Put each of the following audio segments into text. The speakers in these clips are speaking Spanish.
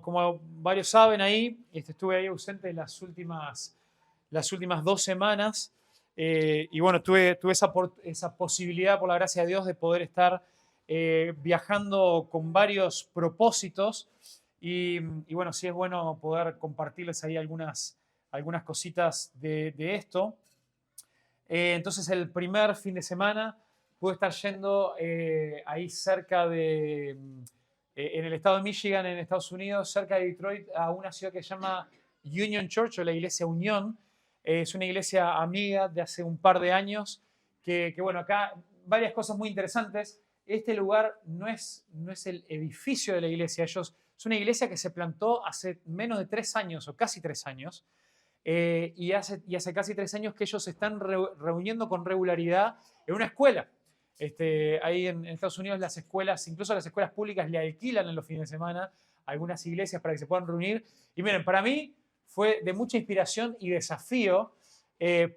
como varios saben ahí, estuve ahí ausente las últimas 2 semanas. Y bueno, tuve esa posibilidad, por la gracia de Dios, de poder estar viajando con varios propósitos. Y bueno, sí es bueno poder compartirles ahí algunas cositas de esto. Entonces, el primer fin de semana pude estar yendo ahí cerca en el estado de Michigan, en Estados Unidos, cerca de Detroit, a una ciudad que se llama Union Church, o la iglesia Unión. Es una iglesia amiga de hace un par de años, bueno, acá varias cosas muy interesantes. Este lugar no es el edificio de la iglesia, es una iglesia que se plantó hace menos de 3 años, o casi 3 años, y hace casi 3 años que ellos se están reuniendo con regularidad en una escuela. Ahí en Estados Unidos las escuelas, incluso las escuelas públicas, le alquilan en los fines de semana a algunas iglesias para que se puedan reunir. Y miren, para mí fue de mucha inspiración y desafío,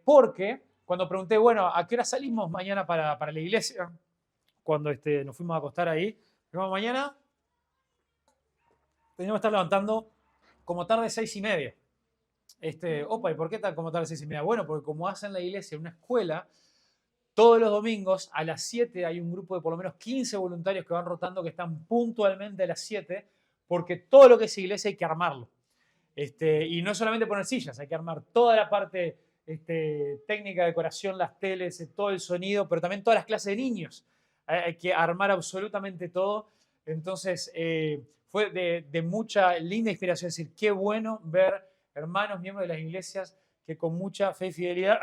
porque cuando pregunté, bueno, ¿a qué hora salimos mañana para la iglesia? Cuando nos fuimos a acostar ahí, mañana tenemos que estar levantando como tarde 6:30. ¿Y por qué tal como tarde 6:30? Bueno, porque como hacen la iglesia en una escuela, todos los domingos a las 7 hay un grupo de por lo menos 15 voluntarios que van rotando, que están puntualmente a las 7, porque todo lo que es iglesia hay que armarlo. Y no solamente poner sillas, hay que armar toda la parte técnica, decoración, las teles, todo el sonido, pero también todas las clases de niños. Hay que armar absolutamente todo. Entonces, fue de mucha linda inspiración. Es decir, qué bueno ver hermanos, miembros de las iglesias, que con mucha fe y fidelidad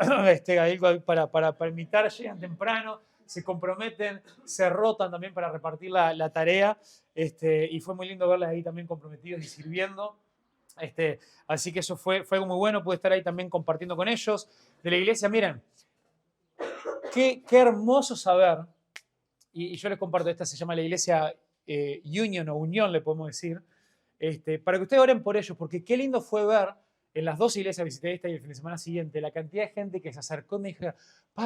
para invitar, llegan temprano, se comprometen, se rotan también para repartir la tarea. Y fue muy lindo verlas ahí también comprometidos y sirviendo. Así que eso fue algo muy bueno. Pude estar ahí también compartiendo con ellos de la iglesia. Miren, qué hermoso saber. Y yo les comparto, esta se llama la iglesia Union, o Unión, le podemos decir. Para que ustedes oren por ellos, porque qué lindo fue ver en las 2 iglesias, visité esta y el fin de semana siguiente, la cantidad de gente que se acercó y me dijo: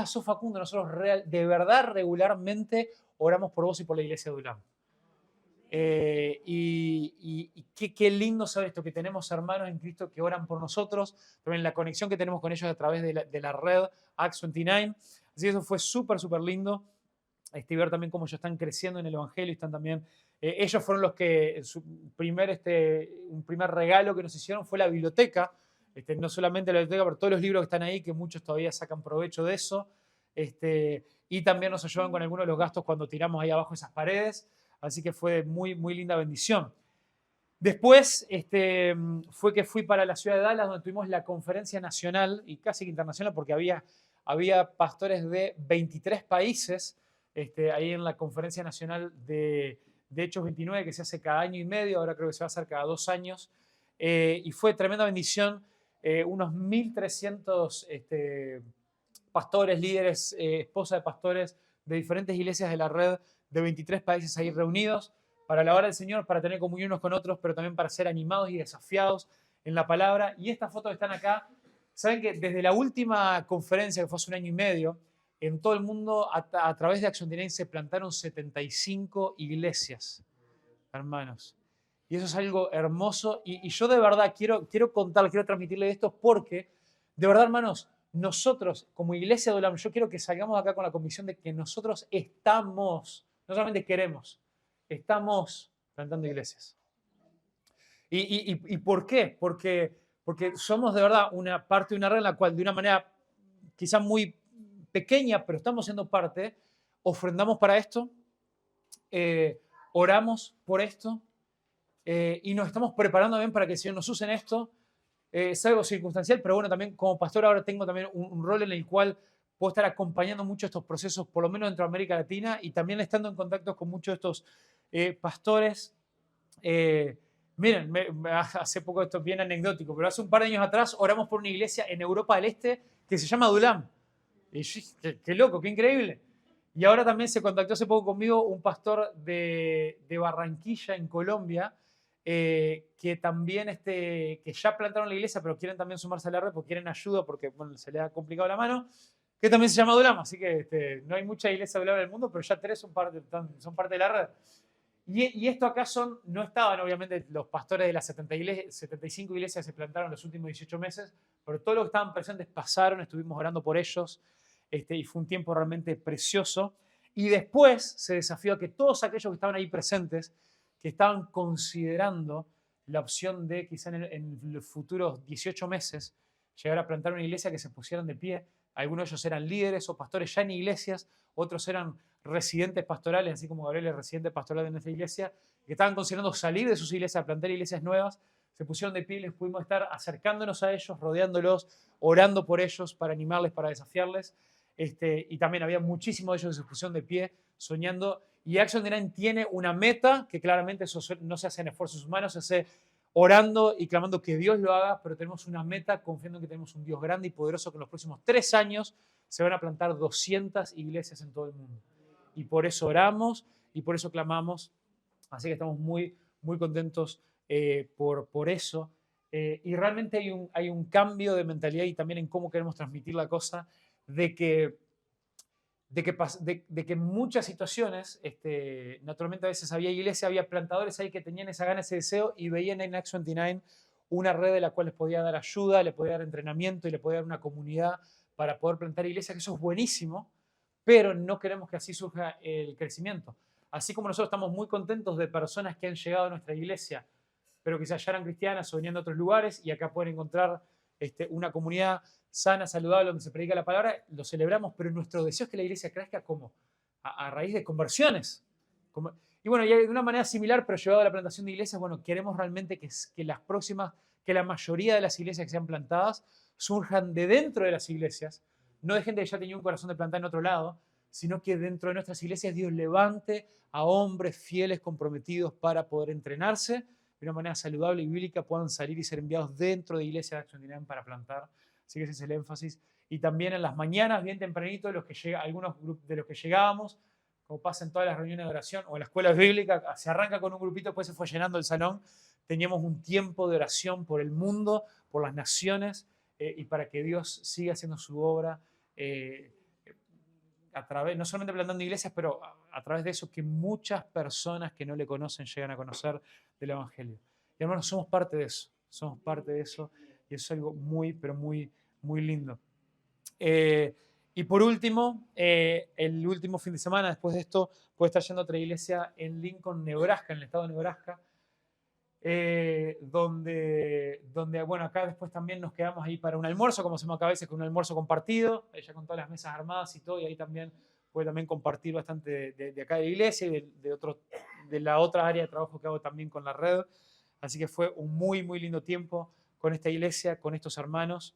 sos Facundo, nosotros de verdad regularmente oramos por vos y por la iglesia de Dulam. Y qué lindo saber esto, que tenemos hermanos en Cristo que oran por nosotros, también la conexión que tenemos con ellos a través de la red Acts 29. Así que eso fue súper lindo. Ver también cómo ellos están creciendo en el Evangelio y están también. Ellos fueron los que un primer regalo que nos hicieron fue la biblioteca. No solamente la biblioteca, pero todos los libros que están ahí, que muchos todavía sacan provecho de eso. Y también nos ayudan con algunos de los gastos cuando tiramos ahí abajo esas paredes. Así que fue muy linda bendición. Después fue que fui para la ciudad de Dallas, donde tuvimos la conferencia nacional y casi que internacional, porque había pastores de 23 países ahí en la conferencia nacional de Hechos 29, que se hace cada año y medio, ahora creo que se va a hacer cada 2 años. Y fue tremenda bendición. Unos 1.300 pastores, líderes, esposas de pastores de diferentes iglesias de la red de 23 países ahí reunidos para alabar al Señor, para tener comunión unos con otros, pero también para ser animados y desafiados en la palabra. Y estas fotos que están acá, saben que desde la última conferencia, que fue hace 1 año y medio, en todo el mundo, a través de Acción Divina, se plantaron 75 iglesias, hermanos. Y eso es algo hermoso. Y yo de verdad quiero transmitirle esto, porque, de verdad, hermanos, nosotros, como iglesia de Olam, yo quiero que salgamos acá con la convicción de que nosotros estamos, no solamente queremos, estamos plantando iglesias. ¿Y por qué? Porque somos de verdad una parte de una red en la cual, de una manera quizá muy pequeña, pero estamos siendo parte, ofrendamos para esto, oramos por esto, y nos estamos preparando bien para que el Señor nos use en esto. Es algo circunstancial, pero bueno, también como pastor ahora tengo también un rol en el cual puedo estar acompañando mucho estos procesos, por lo menos dentro de América Latina, y también estando en contacto con muchos de estos pastores. Miren, hace poco, esto es bien anecdótico, pero hace un par de años atrás oramos por una iglesia en Europa del Este que se llama Dulam. Y yo, qué loco, qué increíble. Y ahora también se contactó hace poco conmigo un pastor de Barranquilla, en Colombia, que también que ya plantaron la iglesia, pero quieren también sumarse a la red porque quieren ayuda, porque bueno, se les ha complicado la mano, que también se llama Dulam. Así que no hay mucha iglesia Dulam en el mundo, pero ya 3 son parte de la red. Y esto acá no estaban obviamente los pastores de las 75 iglesias que se plantaron los últimos 18 meses, pero todos los que estaban presentes pasaron, estuvimos orando por ellos, y fue un tiempo realmente precioso. Y después se desafió a que todos aquellos que estaban ahí presentes, que estaban considerando la opción de quizá en los futuros 18 meses llegar a plantar una iglesia, que se pusieran de pie. Algunos de ellos eran líderes o pastores ya en iglesias, otros eran residentes pastorales, así como Gabriel es residente pastoral de nuestra iglesia, que estaban considerando salir de sus iglesias a plantar iglesias nuevas. Se pusieron de pie y les pudimos estar acercándonos a ellos, rodeándolos, orando por ellos, para animarles, para desafiarles. Y también había muchísimos de ellos que se pusieron de pie, soñando. Y Action Nine tiene una meta, que claramente eso no se hace en esfuerzos humanos, se hace orando y clamando que Dios lo haga, pero tenemos una meta confiando en que tenemos un Dios grande y poderoso, que en los próximos 3 años se van a plantar 200 iglesias en todo el mundo. Y por eso oramos y por eso clamamos. Así que estamos muy, muy contentos por eso. Y realmente hay un cambio de mentalidad y también en cómo queremos transmitir la cosa, de que en muchas situaciones, naturalmente a veces había iglesias, había plantadores ahí que tenían esa gana, ese deseo, y veían en Acts 29 una red de la cual les podía dar ayuda, le podía dar entrenamiento y le podía dar una comunidad para poder plantar iglesias, que eso es buenísimo, pero no queremos que así surja el crecimiento. Así como nosotros estamos muy contentos de personas que han llegado a nuestra iglesia, pero quizás ya eran cristianas o venían de otros lugares, y acá pueden encontrar una comunidad sana, saludable, donde se predica la palabra, lo celebramos, pero nuestro deseo es que la iglesia crezca como a raíz de conversiones. Y bueno, y de una manera similar, pero llevado a la plantación de iglesias, bueno, queremos realmente que la mayoría de las iglesias que sean plantadas surjan de dentro de las iglesias, no de gente que ya tenía un corazón de plantar en otro lado, sino que dentro de nuestras iglesias Dios levante a hombres fieles, comprometidos para poder entrenarse de una manera saludable y bíblica, puedan salir y ser enviados dentro de Iglesia de Acción Dinámica para plantar. Así que ese es el énfasis. Y también en las mañanas, bien tempranito, algunos de los que llegábamos, como pasa en todas las reuniones de oración o en las escuelas bíblicas, se arranca con un grupito, después se fue llenando el salón. Teníamos un tiempo de oración por el mundo, por las naciones, y para que Dios siga haciendo su obra, a través, no solamente plantando iglesias, pero a través de eso, que muchas personas que no le conocen llegan a conocer del Evangelio. Y hermanos, somos parte de eso, y eso es algo muy, pero muy, muy lindo. Y por último, el último fin de semana, después de esto, puede estar yendo a otra iglesia en Lincoln, Nebraska, en el estado de Nebraska, donde, bueno, acá después también nos quedamos ahí para un almuerzo, como hacemos acá a veces, con un almuerzo compartido, ya con todas las mesas armadas y todo, y ahí también puede también compartir bastante de acá de la iglesia y de la otra área de trabajo que hago también con la red. Así que fue un muy, muy lindo tiempo con esta iglesia, con estos hermanos,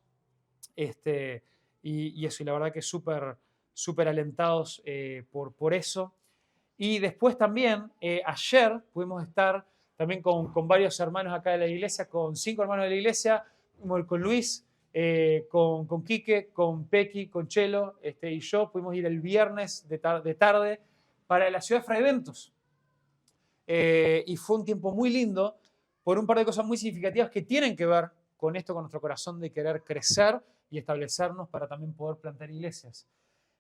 y eso, y la verdad que súper, súper alentados por eso. Y después también, ayer pudimos estar también con varios hermanos acá de la iglesia, con 5 hermanos de la iglesia, con Luis, con Quique, con Pequi, con Chelo, y yo. Pudimos ir el viernes de tarde para la ciudad de Fray Bentos. Y fue un tiempo muy lindo por un par de cosas muy significativas que tienen que ver con esto, con nuestro corazón de querer crecer y establecernos para también poder plantar iglesias.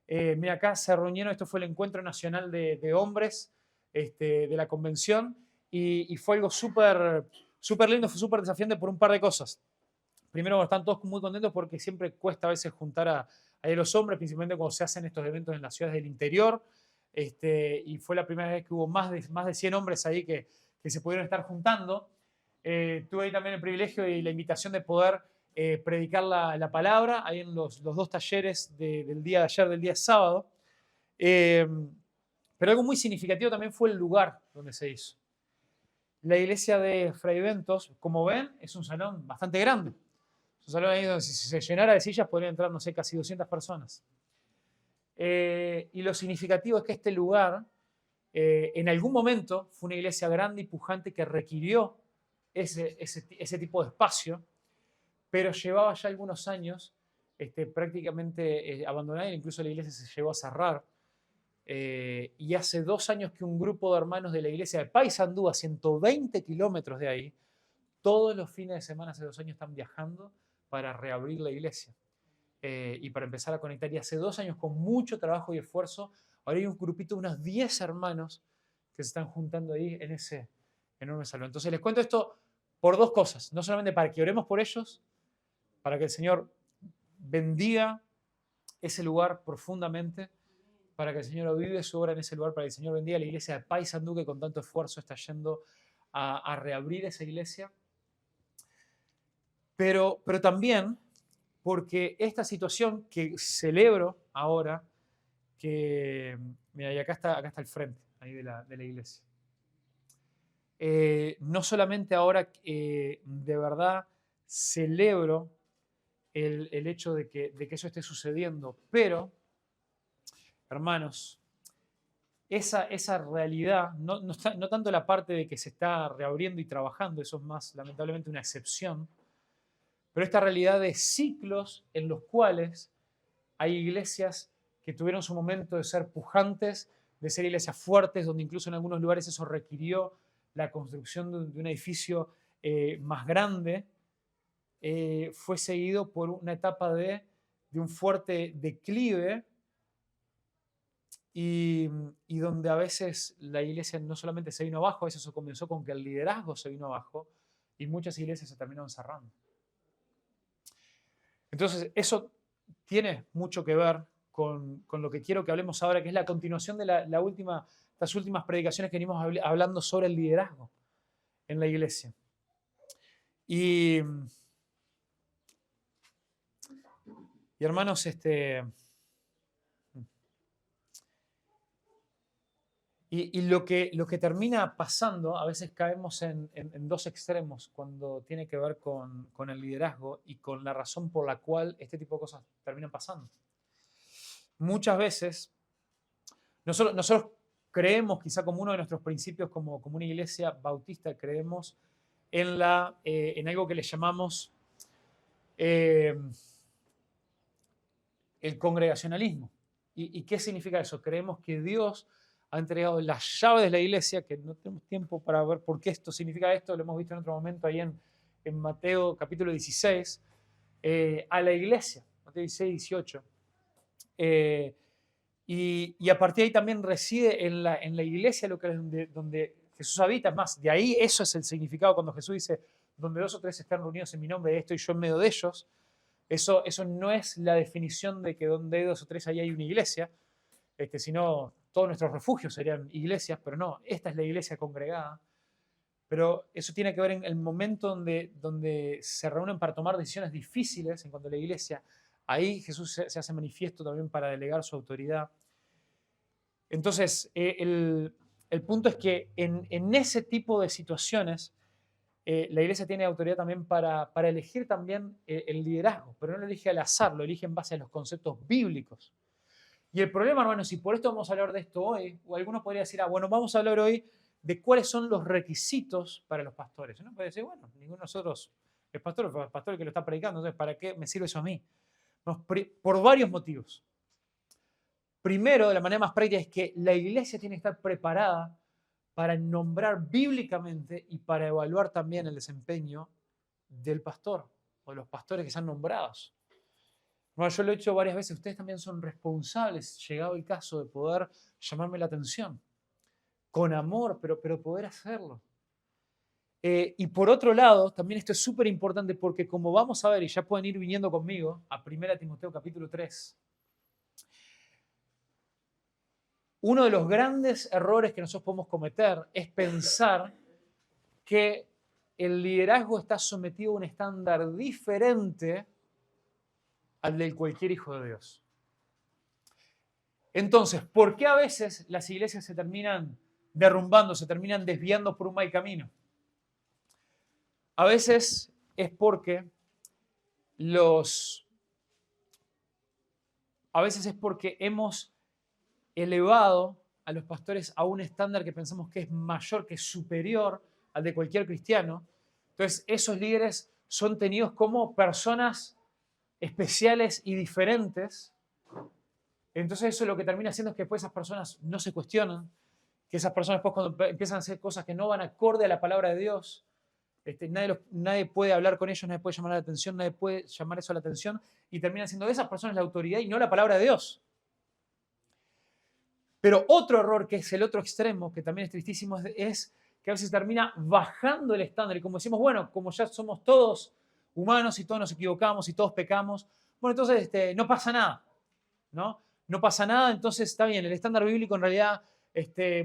Mira, acá se reunieron, esto fue el Encuentro Nacional de Hombres de la Convención, y fue algo súper súper lindo, fue súper desafiante por un par de cosas. Primero, están todos muy contentos porque siempre cuesta a veces juntar a los hombres, principalmente cuando se hacen estos eventos en las ciudades del interior, y fue la primera vez que hubo más de 100 hombres ahí que se pudieron estar juntando. Tuve ahí también el privilegio y la invitación de poder predicar la palabra ahí en los 2 talleres del día de ayer, del día sábado. Pero algo muy significativo también fue el lugar donde se hizo. La iglesia de Fray Bentos, como ven, es un salón bastante grande. Es un salón ahí donde si se llenara de sillas podrían entrar, no sé, casi 200 personas. Y lo significativo es que este lugar, en algún momento, fue una iglesia grande y pujante que requirió ese tipo de espacio, pero llevaba ya algunos años prácticamente abandonada, incluso la iglesia se llevó a cerrar. Y hace 2 años que un grupo de hermanos de la iglesia de Paysandú, a 120 kilómetros de ahí, todos los fines de semana hace 2 años están viajando para reabrir la iglesia y para empezar a conectar. Y hace 2 años, con mucho trabajo y esfuerzo, ahora hay un grupito de unos 10 hermanos que se están juntando ahí en ese enorme salón. Entonces les cuento esto por dos cosas, no solamente para que oremos por ellos, para que el Señor bendiga ese lugar profundamente, para que el Señor avive su obra en ese lugar, para que el Señor bendiga a la iglesia de Paysandú, que con tanto esfuerzo está yendo a reabrir esa iglesia. Pero también porque esta situación que celebro ahora, que, mira, y acá está el frente ahí de la iglesia. No solamente ahora de verdad celebro el hecho de que eso esté sucediendo, pero, hermanos, esa realidad, no tanto la parte de que se está reabriendo y trabajando, eso es más lamentablemente una excepción, pero esta realidad de ciclos en los cuales hay iglesias que tuvieron su momento de ser pujantes, de ser iglesias fuertes, donde incluso en algunos lugares eso requirió la construcción de un edificio más grande, fue seguido por una etapa de un fuerte declive y donde a veces la iglesia no solamente se vino abajo, a veces eso comenzó con que el liderazgo se vino abajo y muchas iglesias se terminaron cerrando. Entonces, eso tiene mucho que ver con lo que quiero que hablemos ahora, que es la continuación de las últimas predicaciones que venimos hablando sobre el liderazgo en la iglesia. Y hermanos, y lo que termina pasando, a veces caemos en dos extremos cuando tiene que ver con el liderazgo y con la razón por la cual este tipo de cosas terminan pasando. Muchas veces, nosotros creemos, quizá como uno de nuestros principios como una iglesia bautista, creemos en algo que le llamamos el congregacionalismo. ¿Y qué significa eso? Creemos que Dios ha entregado las llaves de la iglesia, que no tenemos tiempo para ver por qué esto significa esto, lo hemos visto en otro momento ahí en Mateo capítulo 16, a la iglesia, Mateo 16, 18. Y a partir de ahí también reside en la iglesia lo que es donde Jesús habita. Es más, de ahí eso es el significado cuando Jesús dice, donde dos o tres están reunidos en mi nombre, estoy yo en medio de ellos. Eso no es la definición de que donde hay dos o tres ahí hay una iglesia, sino todos nuestros refugios serían iglesias, pero no, esta es la iglesia congregada. Pero eso tiene que ver en el momento donde se reúnen para tomar decisiones difíciles en cuanto a la iglesia. Ahí Jesús se hace manifiesto también para delegar su autoridad. Entonces, el punto es que en ese tipo de situaciones, la iglesia tiene autoridad también para elegir también el liderazgo, pero no lo elige al azar, lo elige en base a los conceptos bíblicos. Y el problema, hermanos, y por esto vamos a hablar de esto hoy, o algunos podrían decir, bueno, vamos a hablar hoy de cuáles son los requisitos para los pastores. Uno puede decir, bueno, ninguno de nosotros es pastor, el pastor que lo está predicando, entonces, ¿para qué me sirve eso a mí? No, por varios motivos. Primero, de la manera más práctica, es que la iglesia tiene que estar preparada para nombrar bíblicamente y para evaluar también el desempeño del pastor o de los pastores que sean nombrados. Bueno, yo lo he hecho varias veces, ustedes también son responsables, llegado el caso, de poder llamarme la atención, con amor, pero poder hacerlo. Y por otro lado, también esto es súper importante porque como vamos a ver, y ya pueden ir viniendo conmigo, a 1 Timoteo capítulo 3, uno de los grandes errores que nosotros podemos cometer es pensar que el liderazgo está sometido a un estándar diferente al de cualquier hijo de Dios. Entonces, ¿por qué a veces las iglesias se terminan derrumbando, se terminan desviando por un mal camino? A veces es porque hemos elevado a los pastores a un estándar que pensamos que es mayor, que es superior al de cualquier cristiano. Entonces, esos líderes son tenidos como personas especiales y diferentes. Entonces, eso lo que termina haciendo es que después esas personas no se cuestionan, que esas personas después cuando empiezan a hacer cosas que no van acorde a la palabra de Dios, nadie puede hablar con ellos, nadie puede llamar la atención, nadie puede llamar eso a la atención y termina siendo de esas personas la autoridad y no la palabra de Dios. Pero otro error, que es el otro extremo, que también es tristísimo, es que a veces termina bajando el estándar. Y como decimos, bueno, como ya somos todos humanos y todos nos equivocamos y todos pecamos, bueno, entonces no pasa nada, ¿no? No pasa nada, entonces está bien, el estándar bíblico en realidad,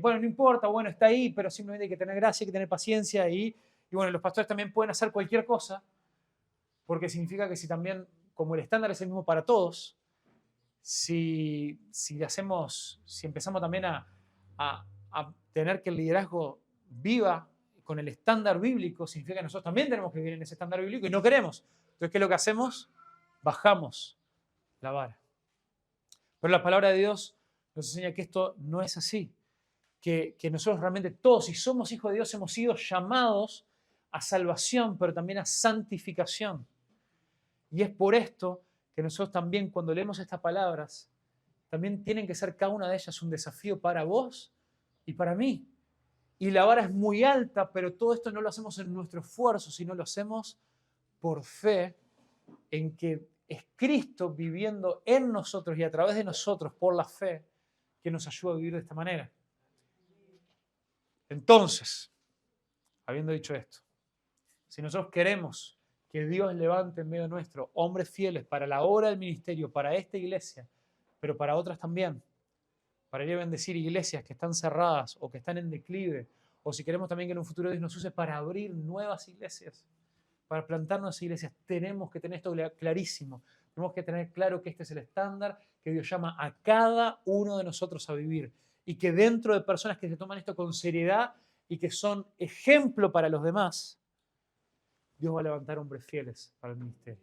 bueno, no importa, bueno, está ahí, pero simplemente hay que tener gracia, hay que tener paciencia y bueno, los pastores también pueden hacer cualquier cosa, porque significa que si también, como el estándar es el mismo para todos, si empezamos también a tener que el liderazgo viva con el estándar bíblico, significa que nosotros también tenemos que vivir en ese estándar bíblico y no queremos. Entonces, ¿qué es lo que hacemos? Bajamos la vara. Pero la palabra de Dios nos enseña que esto no es así, que nosotros realmente todos, si somos hijos de Dios, hemos sido llamados a salvación, pero también a santificación. Y es por esto que nosotros también, cuando leemos estas palabras, también tienen que ser cada una de ellas un desafío para vos y para mí. Y la vara es muy alta, pero todo esto no lo hacemos en nuestro esfuerzo, sino lo hacemos por fe en que es Cristo viviendo en nosotros y a través de nosotros por la fe que nos ayuda a vivir de esta manera. Entonces, habiendo dicho esto, si nosotros queremos que Dios levante en medio nuestro hombres fieles para la obra del ministerio, para esta iglesia, pero para otras también, para ir a bendecir iglesias que están cerradas o que están en declive, o si queremos también que en un futuro Dios nos use para abrir nuevas iglesias, para plantar nuevas iglesias, tenemos que tener esto clarísimo. Tenemos que tener claro que este es el estándar que Dios llama a cada uno de nosotros a vivir y que dentro de personas que se toman esto con seriedad y que son ejemplo para los demás, Dios va a levantar hombres fieles para el ministerio.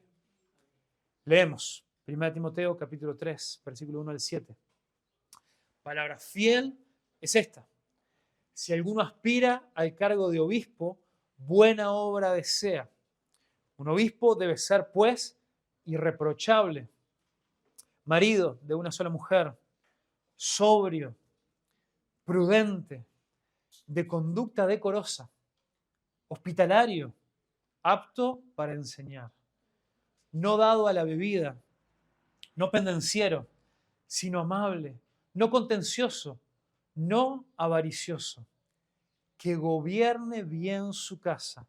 Leemos 1 Timoteo capítulo 3, versículo 1 al 7. Palabra fiel es esta. Si alguno aspira al cargo de obispo, buena obra desea. Un obispo debe ser, pues, irreprochable, marido de una sola mujer, sobrio, prudente, de conducta decorosa, hospitalario, apto para enseñar, no dado a la bebida, no pendenciero, sino amable, no contencioso, no avaricioso, que gobierne bien su casa,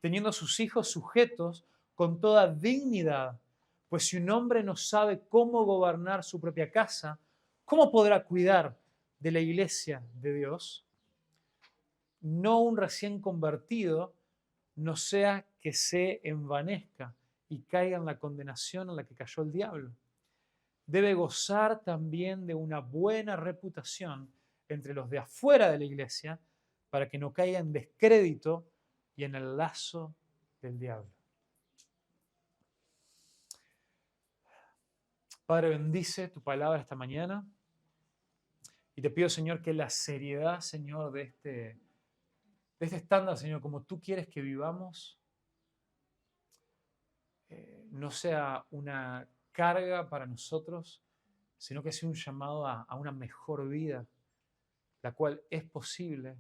teniendo a sus hijos sujetos con toda dignidad, pues si un hombre no sabe cómo gobernar su propia casa, ¿cómo podrá cuidar de la iglesia de Dios? No un recién convertido, no sea que se envanezca y caiga en la condenación en la que cayó el diablo. Debe gozar también de una buena reputación entre los de afuera de la iglesia para que no caiga en descrédito y en el lazo del diablo. Padre, bendice tu palabra esta mañana y te pido, Señor, que la seriedad, Señor, de este estándar, Señor, como tú quieres que vivamos, no sea una carga para nosotros, sino que sea un llamado a una mejor vida, la cual es posible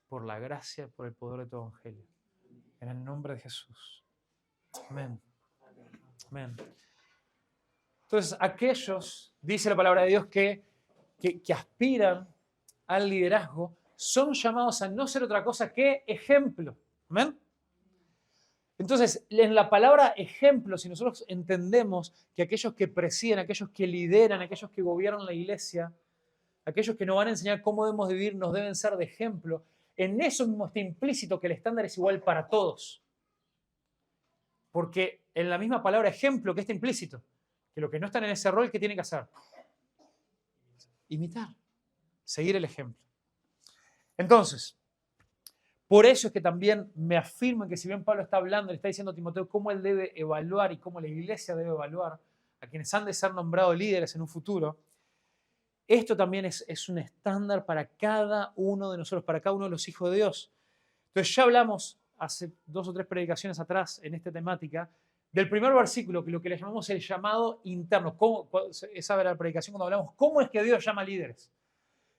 por la gracia, por el poder de tu evangelio. En el nombre de Jesús. Amén. Amén. Entonces, aquellos, dice la palabra de Dios, que aspiran al liderazgo, son llamados a no ser otra cosa que ejemplo. Amén. Entonces, en la palabra ejemplo, si nosotros entendemos que aquellos que presiden, aquellos que lideran, aquellos que gobiernan la iglesia, aquellos que nos van a enseñar cómo debemos vivir, nos deben ser de ejemplo, en eso mismo está implícito que el estándar es igual para todos. Porque en la misma palabra ejemplo que está implícito, que los que no están en ese rol, ¿qué tienen que hacer? Imitar, seguir el ejemplo. Entonces, por eso es que también me afirmo en que si bien Pablo está hablando, le está diciendo a Timoteo cómo él debe evaluar y cómo la iglesia debe evaluar a quienes han de ser nombrados líderes en un futuro, esto también es un estándar para cada uno de nosotros, para cada uno de los hijos de Dios. Entonces ya hablamos hace 2 o 3 predicaciones atrás en esta temática del primer versículo, que lo que le llamamos el llamado interno. Esa era la predicación cuando hablamos cómo es que Dios llama líderes.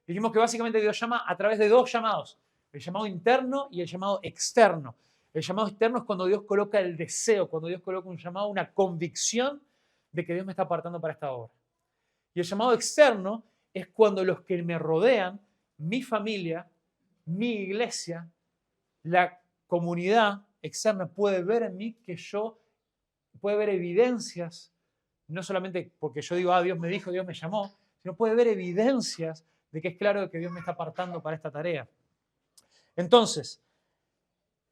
Dijimos que básicamente Dios llama a través de 2 llamados, el llamado interno y el llamado externo. El llamado externo es cuando Dios coloca el deseo, cuando Dios coloca un llamado, una convicción de que Dios me está apartando para esta obra. Y el llamado externo es cuando los que me rodean, mi familia, mi iglesia, la comunidad externa puede ver en mí que yo, puede ver evidencias, no solamente porque yo digo, Dios me dijo, Dios me llamó, sino puede ver evidencias de que es claro que Dios me está apartando para esta tarea. Entonces,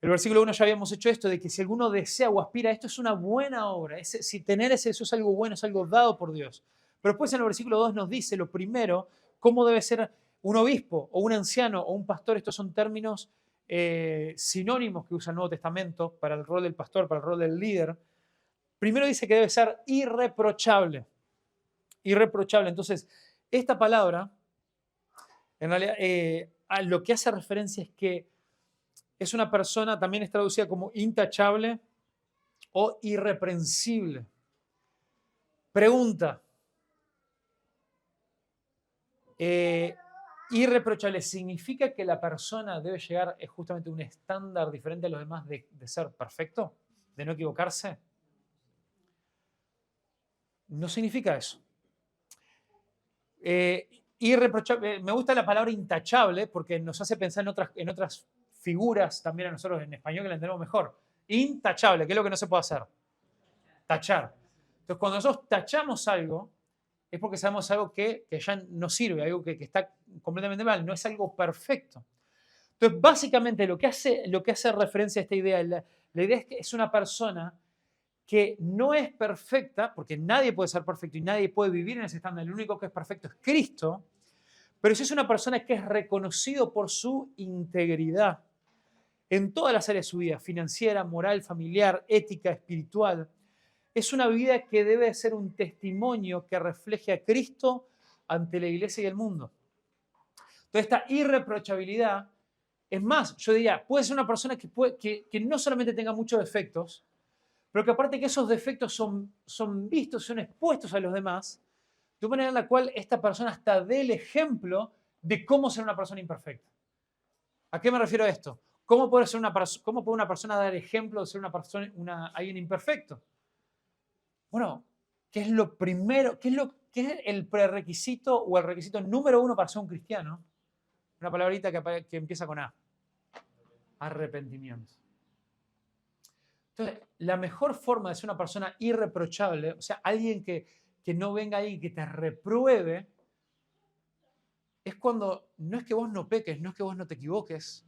el versículo 1 ya habíamos hecho esto, de que si alguno desea o aspira a esto, es una buena obra. Si tener eso es algo bueno, es algo dado por Dios. Pero después en el versículo 2 nos dice, lo primero, cómo debe ser un obispo o un anciano o un pastor. Estos son términos sinónimos que usa el Nuevo Testamento para el rol del pastor, para el rol del líder. Primero dice que debe ser irreprochable. Irreprochable. Entonces, esta palabra, en realidad, a lo que hace referencia es que es una persona, también es traducida como intachable o irreprensible. Pregunta. Irreprochable significa que la persona debe llegar justamente a un estándar diferente a los demás de ser perfecto, de no equivocarse. No significa eso. Irreprochable, me gusta la palabra intachable porque nos hace pensar en otras figuras también a nosotros en español que la entendemos mejor. Intachable, ¿qué es lo que no se puede hacer? Tachar. Entonces, cuando nosotros tachamos algo, es porque sabemos algo que ya no sirve, algo que está completamente mal, no es algo perfecto. Entonces, básicamente lo que hace referencia a esta idea, la idea es que es una persona que no es perfecta, porque nadie puede ser perfecto y nadie puede vivir en ese estándar, el único que es perfecto es Cristo, pero sí es una persona que es reconocido por su integridad en todas las áreas de su vida, financiera, moral, familiar, ética, espiritual. Es una vida que debe ser un testimonio que refleje a Cristo ante la iglesia y el mundo. Entonces, esta irreprochabilidad, es más, yo diría, puede ser una persona que no solamente tenga muchos defectos, pero que aparte que esos defectos son vistos, son expuestos a los demás, de una manera en la cual esta persona hasta dé el ejemplo de cómo ser una persona imperfecta. ¿A qué me refiero a esto? ¿Cómo puede una persona dar ejemplo de ser alguien imperfecto? Bueno, ¿qué es lo primero? ¿Qué es el prerequisito o el requisito número uno para ser un cristiano? Una palabrita que empieza con A. Arrepentimiento. Entonces, la mejor forma de ser una persona irreprochable, o sea, alguien que no venga ahí y que te repruebe, es cuando no es que vos no peques, no es que vos no te equivoques,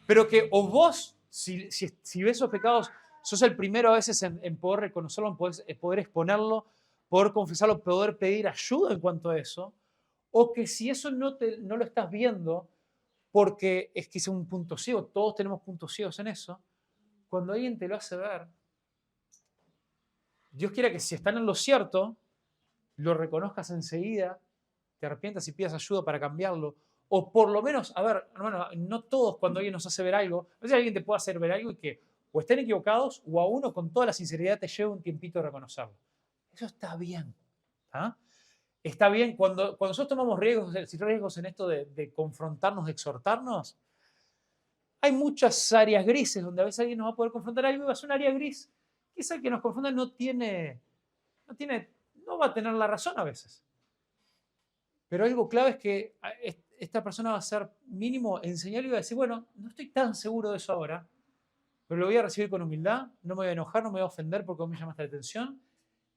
pero que o vos, si ves esos pecados, sos el primero a veces en poder reconocerlo, en poder exponerlo, poder confesarlo, poder pedir ayuda en cuanto a eso, o que si eso no lo estás viendo, porque es que es un punto ciego, todos tenemos puntos ciegos en eso, cuando alguien te lo hace ver, Dios quiera que si están en lo cierto, lo reconozcas enseguida, te arrepientas y pidas ayuda para cambiarlo, o por lo menos, a ver, hermano, no todos cuando alguien nos hace ver algo, a veces alguien te puede hacer ver algo y que o estén equivocados o a uno con toda la sinceridad te lleva un tiempito de reconocerlo. Eso está bien. ¿Ah? Está bien, cuando nosotros tomamos riesgos en esto de confrontarnos, de exhortarnos, hay muchas áreas grises donde a veces alguien nos va a poder confrontar algo y va a ser un área gris. Quizá el que nos confronta no va a tener la razón a veces. Pero algo clave es que esta persona va a ser mínimo enseñarle y va a decir, bueno, no estoy tan seguro de eso ahora, pero lo voy a recibir con humildad, no me voy a enojar, no me voy a ofender porque vos me llamaste la atención.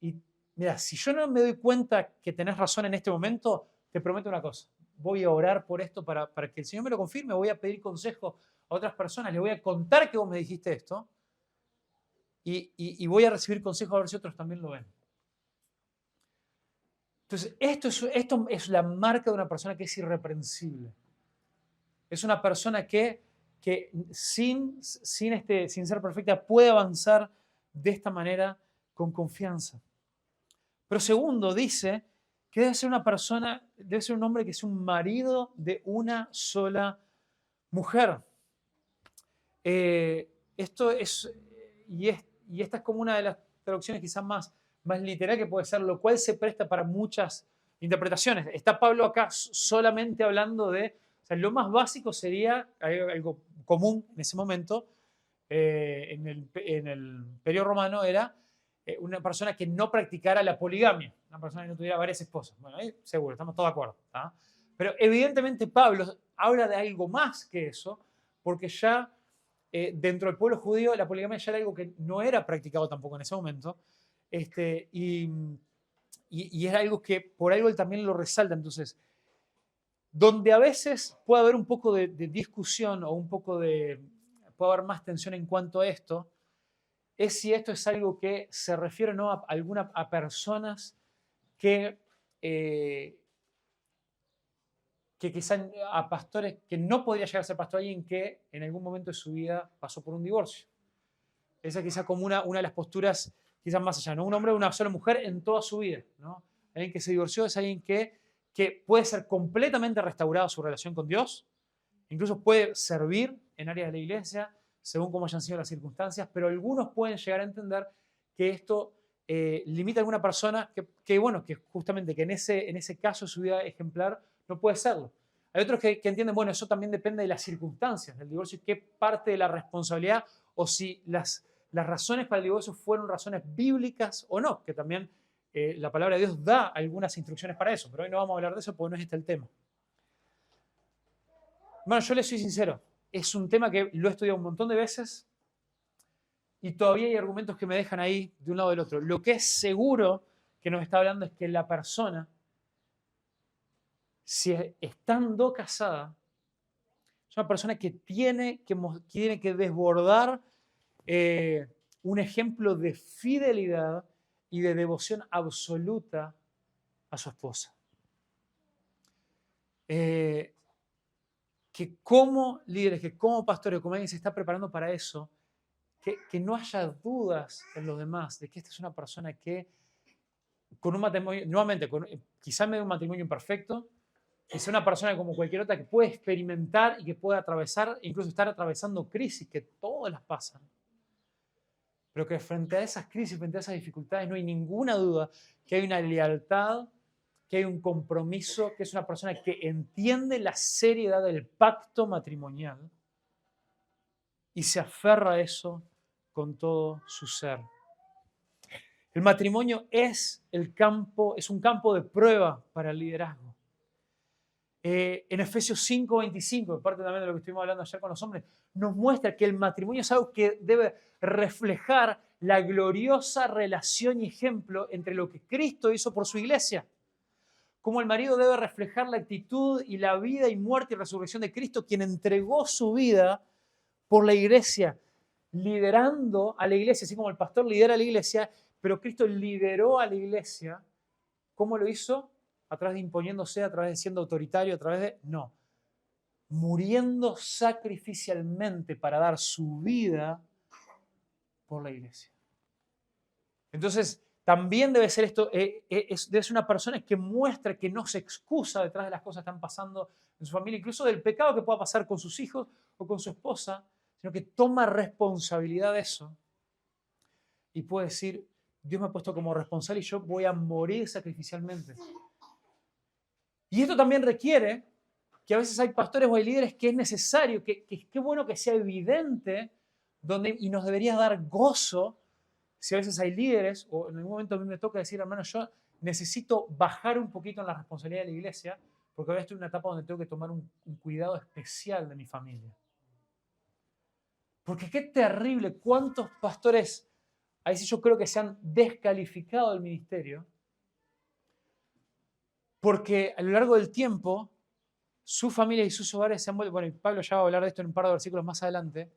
Y mira, si yo no me doy cuenta que tenés razón en este momento, te prometo una cosa, voy a orar por esto para que el Señor me lo confirme, voy a pedir consejo a otras personas, les voy a contar que vos me dijiste esto y voy a recibir consejo a ver si otros también lo ven. Entonces, esto es la marca de una persona que es irreprensible. Es una persona que sin ser perfecta puede avanzar de esta manera con confianza. Pero segundo, dice que debe ser un hombre que es un marido de una sola mujer. Esta es como una de las traducciones quizás más literal que puede ser, lo cual se presta para muchas interpretaciones. Está Pablo acá solamente hablando de, o sea, lo más básico sería algo común en ese momento, en el Imperio Romano era una persona que no practicara la poligamia, una persona que no tuviera varias esposas. Bueno, ahí seguro, estamos todos de acuerdo. ¿Tá? Pero evidentemente Pablo habla de algo más que eso, porque ya dentro del pueblo judío la poligamia ya era algo que no era practicado tampoco en ese momento, y era algo que por algo él también lo resalta. Entonces, donde a veces puede haber un poco de discusión o un poco puede haber más tensión en cuanto a esto, es si esto es algo que se refiere o no a personas que, que quizás a pastores que no podría llegar a ser pastor, alguien que en algún momento de su vida pasó por un divorcio. Esa quizás como una de las posturas quizás más allá, ¿no? Un hombre o una sola mujer en toda su vida, ¿no? Alguien que se divorció es alguien que puede ser completamente restaurado su relación con Dios, incluso puede servir en áreas de la iglesia, según cómo hayan sido las circunstancias, pero algunos pueden llegar a entender que esto limita a alguna persona bueno, que justamente que en ese caso de su vida ejemplar no puede serlo. Hay otros que entienden, bueno, eso también depende de las circunstancias del divorcio y qué parte de la responsabilidad o si las razones para el divorcio fueron razones bíblicas o no, que también la palabra de Dios da algunas instrucciones para eso, pero hoy no vamos a hablar de eso porque no es este el tema. Bueno, yo les soy sincero, es un tema que lo he estudiado un montón de veces y todavía hay argumentos que me dejan ahí de un lado o del otro. Lo que es seguro que nos está hablando es que la persona, si estando casada, es una persona que tiene que desbordar un ejemplo de fidelidad y de devoción absoluta a su esposa. Que como líderes, que como pastores, como alguien se está preparando para eso, que no haya dudas en los demás de que esta es una persona que con un matrimonio, nuevamente, quizá en medio de un matrimonio imperfecto, que sea una persona como cualquier otra que puede experimentar y que puede atravesar, incluso estar atravesando crisis, que todas las pasan, pero que frente a esas crisis, frente a esas dificultades, no hay ninguna duda que hay una lealtad, que hay un compromiso, que es una persona que entiende la seriedad del pacto matrimonial y se aferra a eso con todo su ser. El matrimonio es un campo de prueba para el liderazgo. En Efesios 5:25, parte también de lo que estuvimos hablando ayer con los hombres, nos muestra que el matrimonio es algo que debe reflejar la gloriosa relación y ejemplo entre lo que Cristo hizo por su iglesia. Como el marido debe reflejar la actitud y la vida y muerte y resurrección de Cristo, quien entregó su vida por la iglesia, liderando a la iglesia, así como el pastor lidera a la iglesia, pero Cristo lideró a la iglesia. ¿Cómo lo hizo? A través de imponiéndose, a través de siendo autoritario, a través de... No. Muriendo sacrificialmente para dar su vida por la iglesia. Entonces, también debe ser esto, debe ser una persona que muestra que no se excusa detrás de las cosas que están pasando en su familia, incluso del pecado que pueda pasar con sus hijos o con su esposa, sino que toma responsabilidad de eso y puede decir, Dios me ha puesto como responsable y yo voy a morir sacrificialmente. Y esto también requiere que a veces hay pastores o hay líderes que es necesario, que bueno que sea evidente y nos debería dar gozo si a veces hay líderes, o en algún momento a mí me toca decir, hermano, yo necesito bajar un poquito en la responsabilidad de la iglesia, porque ahora estoy en una etapa donde tengo que tomar un cuidado especial de mi familia. Porque qué terrible, cuántos pastores, ahí sí yo creo que se han descalificado del ministerio, porque a lo largo del tiempo, su familia y sus hogares se han vuelto, bueno, y Pablo ya va a hablar de esto en un par de versículos más adelante,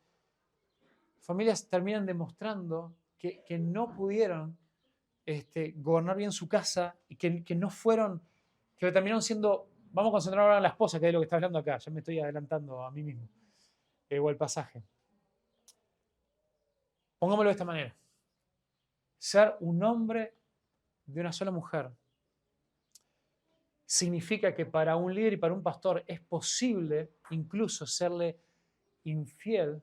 familias terminan demostrando que no pudieron gobernar bien su casa y que no fueron, que terminaron siendo, vamos a concentrar ahora en la esposa, que es de lo que está hablando acá, ya me estoy adelantando a mí mismo, o el pasaje. Pongámoslo de esta manera. Ser un hombre de una sola mujer significa que para un líder y para un pastor es posible incluso serle infiel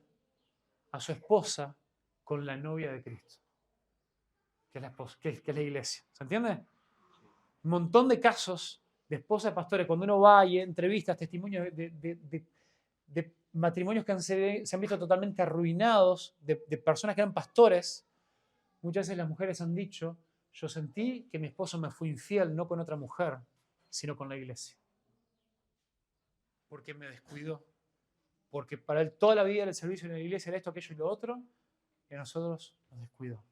a su esposa con la novia de Cristo, que es la esposa, que es la iglesia. ¿Se entiende? Un montón de casos de esposas de pastores, cuando uno va y entrevistas, testimonios de matrimonios que se han visto totalmente arruinados, de personas que eran pastores, Muchas veces las mujeres han dicho, yo sentí que mi esposo me fue infiel no con otra mujer, sino con la iglesia. Porque me descuidó. Porque para él toda la vida el servicio en la iglesia era esto, aquello y lo otro, y a nosotros nos descuidó.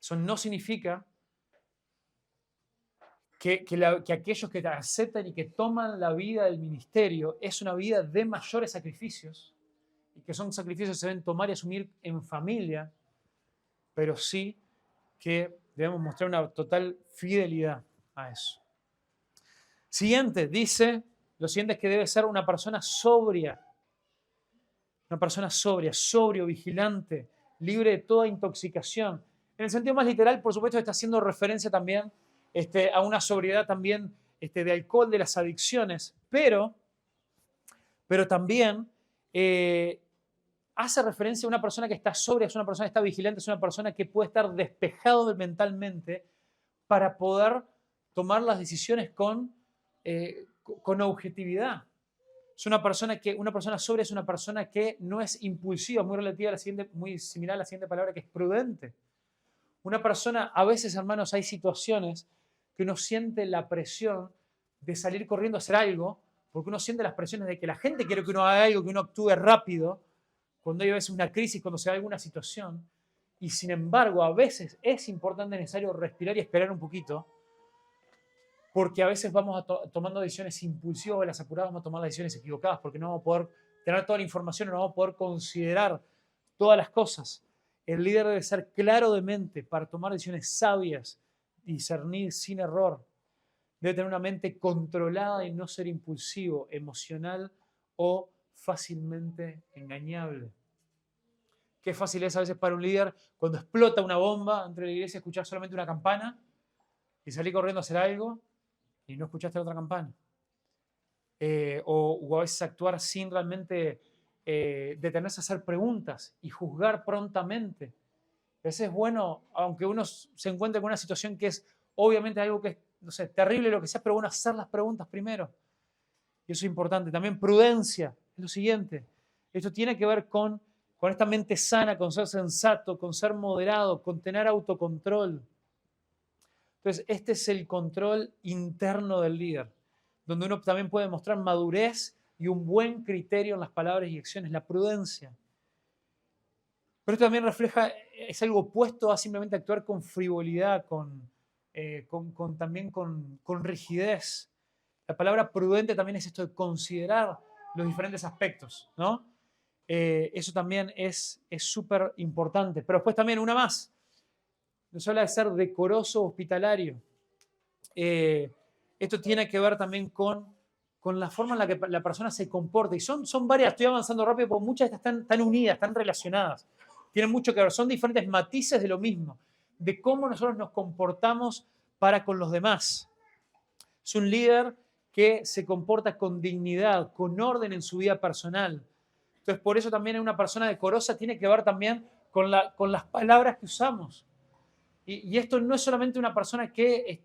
Eso no significa que aquellos que aceptan y que toman la vida del ministerio es una vida de mayores sacrificios, y que son sacrificios que se deben tomar y asumir en familia, pero sí que debemos mostrar una total fidelidad a eso. Siguiente, dice, lo siguiente es que debe ser una persona sobria, sobrio, vigilante, libre de toda intoxicación. En el sentido más literal, por supuesto, está haciendo referencia también a una sobriedad también de alcohol, de las adicciones, pero también hace referencia a una persona que está sobria, es una persona que está vigilante, es una persona que puede estar despejado mentalmente para poder tomar las decisiones con objetividad. Es una persona sobria es una persona que no es impulsiva, muy similar a la siguiente palabra, que es prudente. Una persona, a veces, hermanos, hay situaciones que uno siente la presión de salir corriendo a hacer algo, porque uno siente las presiones de que la gente quiere que uno haga algo, que uno actúe rápido, cuando hay a veces una crisis, cuando se da alguna situación. Y sin embargo, a veces es importante, necesario respirar y esperar un poquito, porque a veces vamos tomando decisiones impulsivas o las apuradas, vamos a tomar las decisiones equivocadas, porque no vamos a poder tener toda la información, no vamos a poder considerar todas las cosas. El líder debe ser claro de mente para tomar decisiones sabias, discernir sin error. Debe tener una mente controlada y no ser impulsivo, emocional o fácilmente engañable. Qué fácil es a veces para un líder cuando explota una bomba dentro de la iglesia escuchar solamente una campana y salir corriendo a hacer algo y no escuchaste la otra campana. O a veces actuar sin realmente detenerse a hacer preguntas y juzgar prontamente. A veces es bueno, aunque uno se encuentre con una situación que es obviamente algo que es, no sé, terrible, lo que sea, pero bueno, hacer las preguntas primero. Y eso es importante. También prudencia es lo siguiente. Esto tiene que ver con esta mente sana, con ser sensato, con ser moderado, con tener autocontrol. Entonces, este es el control interno del líder, donde uno también puede mostrar madurez y un buen criterio en las palabras y acciones, la prudencia. Pero esto también refleja, es algo opuesto a simplemente actuar con frivolidad, también con rigidez. La palabra prudente también es esto de considerar los diferentes aspectos, ¿no? Eso también es súper importante. Pero después también una más. Nos habla de ser decoroso, hospitalario. Esto tiene que ver también con la forma en la que la persona se comporta. Y son varias, estoy avanzando rápido porque muchas de estas están unidas, están relacionadas. Tienen mucho que ver, son diferentes matices de lo mismo, de cómo nosotros nos comportamos para con los demás. Es un líder que se comporta con dignidad, con orden en su vida personal. Entonces, por eso también una persona decorosa tiene que ver también con las palabras que usamos. Y esto no es solamente una persona que